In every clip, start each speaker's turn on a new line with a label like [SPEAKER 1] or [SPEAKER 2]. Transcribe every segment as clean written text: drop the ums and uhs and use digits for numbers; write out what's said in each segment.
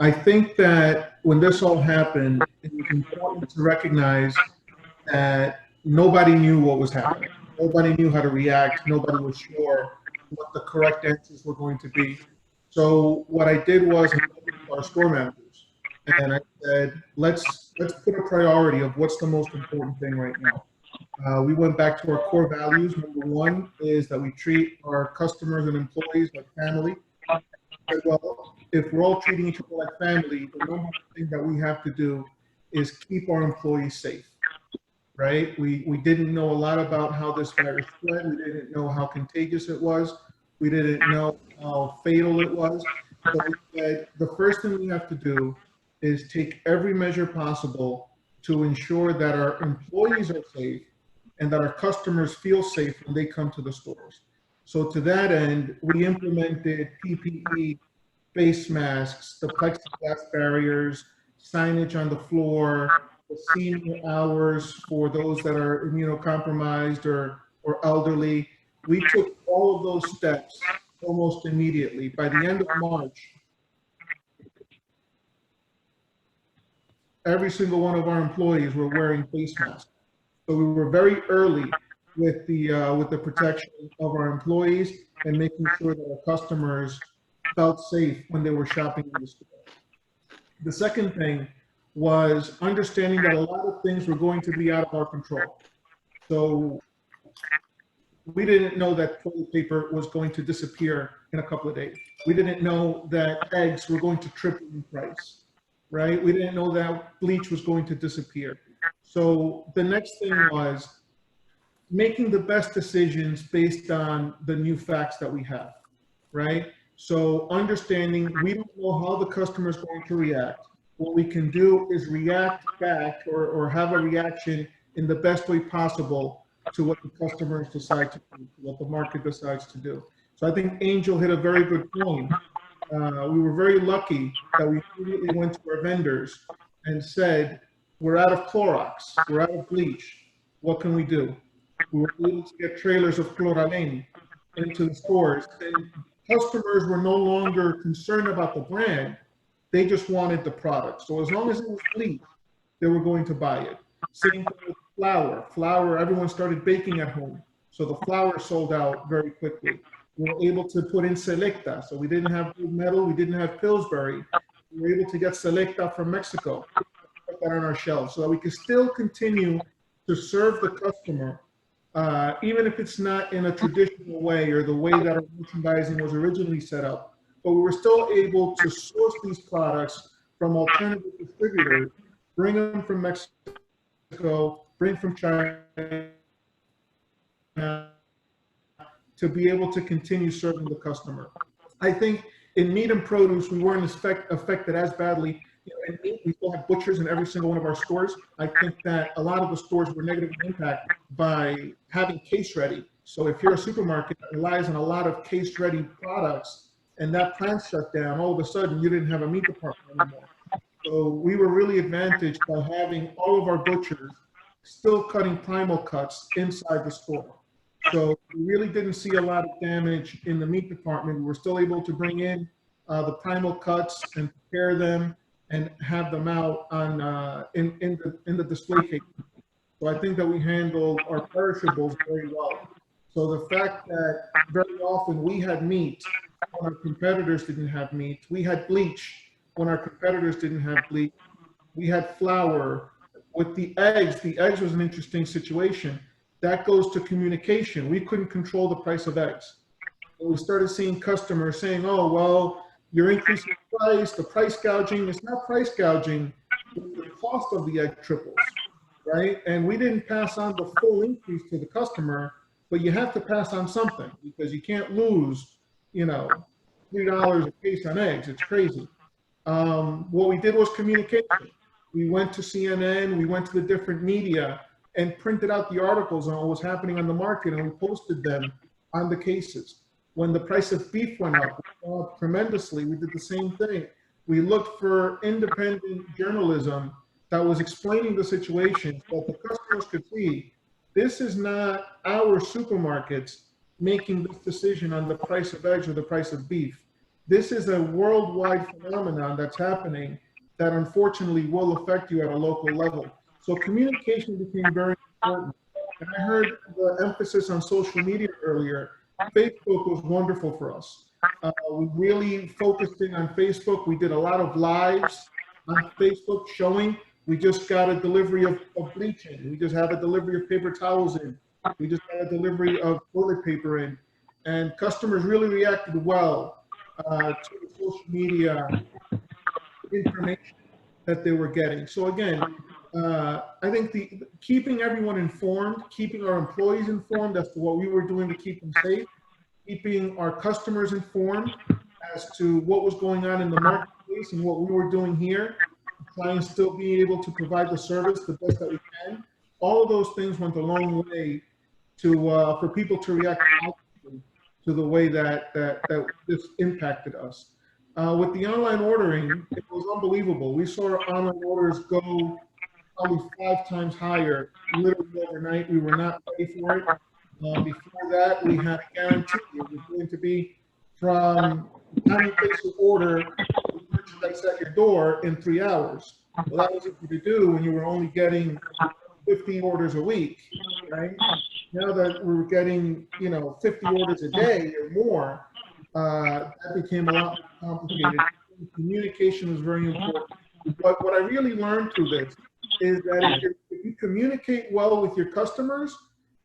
[SPEAKER 1] I think that when this all happened, it was important to recognize that nobody knew what was happening. Nobody knew how to react. Nobody was sure what the correct answers were going to be. So what I did was I met with our store managers and I said, let's put a priority of what's the most important thing right now. We went back to our core values. Number one is that we treat our customers and employees like family. Said, well, if we're all treating each other like family, the number one thing that we have to do is keep our employees safe, right? We didn't know a lot about how this virus spread. We didn't know how contagious it was. We didn't know how fatal it was. So we said the first thing we have to do is take every measure possible to ensure that our employees are safe and that our customers feel safe when they come to the stores. So to that end, we implemented PPE, face masks, the plexiglass barriers, signage on the floor, the senior hours for those that are immunocompromised or elderly. We took all of those steps almost immediately. By the end of March, every single one of our employees were wearing face masks. So we were very early with the protection of our employees and making sure that our customers felt safe when they were shopping in the store. The second thing was understanding that a lot of things were going to be out of our control. So we didn't know that toilet paper was going to disappear in a couple of days. We didn't know that eggs were going to triple in price, right? We didn't know that bleach was going to disappear. So the next thing was making the best decisions based on the new facts that we have, right? So understanding we don't know how the customer is going to react. What we can do is react back or have a reaction in the best way possible to what the customers decide to do, what the market decides to do. So I think Angel hit a very good point. We were very lucky that we immediately went to our vendors and said, we're out of Clorox, we're out of bleach. What can we do? We were able to get trailers of chloralene into the stores, and customers were no longer concerned about the brand. They just wanted the product. So as long as it was bleach, they were going to buy it. Same thing with flour. Flour, everyone started baking at home. So the flour sold out very quickly. We were able to put in Selecta. So we didn't have Blue Metal, we didn't have Pillsbury. We were able to get Selecta from Mexico, put that on our shelves so that we could still continue to serve the customer, even if it's not in a traditional way or the way that our merchandising was originally set up. But we were still able to source these products from alternative distributors, bring them from Mexico, bring from China, to be able to continue serving the customer. I think in meat and produce, we weren't affected as badly. You know, in meat, we still have butchers in every single one of our stores. I think that a lot of the stores were negatively impacted by having case ready. So if you're a supermarket that relies on a lot of case ready products and that plant shut down, all of a sudden you didn't have a meat department anymore. So we were really advantaged by having all of our butchers still cutting primal cuts inside the store. So we really didn't see a lot of damage in the meat department. We were still able to bring in the primal cuts and prepare them and have them out on in the display case. So I think that we handled our perishables very well. So the fact that very often we had meat when our competitors didn't have meat, we had bleach when our competitors didn't have bleach, we had flour. With the eggs was an interesting situation. That goes to communication. We couldn't control the price of eggs. And we started seeing customers saying, oh, well, you're increasing the price gouging. It's not price gouging, the cost of the egg triples, right? And we didn't pass on the full increase to the customer, but you have to pass on something because you can't lose, you know, $3 a piece on eggs. It's crazy. What we did was communication. We went to CNN, we went to the different media and printed out the articles on what was happening on the market and we posted them on the cases. When the price of beef went up tremendously, we did the same thing. We looked for independent journalism that was explaining the situation so that the customers could see this is not our supermarkets making this decision on the price of eggs or the price of beef. This is a worldwide phenomenon that's happening that unfortunately will affect you at a local level. So communication became very important. And I heard the emphasis on social media earlier. Facebook was wonderful for us. We really focused in on Facebook. We did a lot of lives on Facebook showing we just got a delivery of bleaching. We just had a delivery of paper towels in. We just had a delivery of toilet paper in. And customers really reacted well to the social media information that they were getting. So again, I think keeping everyone informed, keeping our employees informed as to what we were doing to keep them safe, keeping our customers informed as to what was going on in the marketplace and what we were doing here, trying to still be able to provide the service the best that we can. All of those things went a long way to for people to react positively to the way that this impacted us. With the online ordering, it was unbelievable. We saw our online orders go probably 5 times higher, literally overnight. We were not ready for it. Before that, we had a guarantee it was going to be from the time you place your order, the merchandise at your door in 3 hours. Well, that was easy to do when you were only getting 50 orders a week, right? Now that we're getting, 50 orders a day or more, that became a lot more complicated. Communication is very important. But what I really learned through this is that if you communicate well with your customers,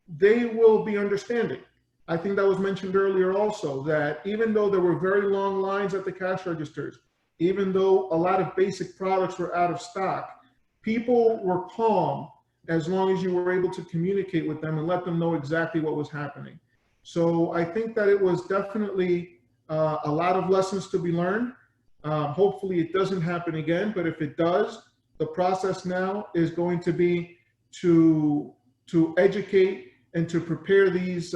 [SPEAKER 1] they will be understanding. I think that was mentioned earlier also, that even though there were very long lines at the cash registers, even though a lot of basic products were out of stock, people were calm as long as you were able to communicate with them and let them know exactly what was happening. So I think that it was definitely a lot of lessons to be learned. Hopefully it doesn't happen again, but if it does, the process now is going to be to educate and to prepare these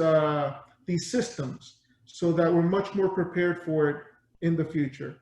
[SPEAKER 1] systems so that we're much more prepared for it in the future.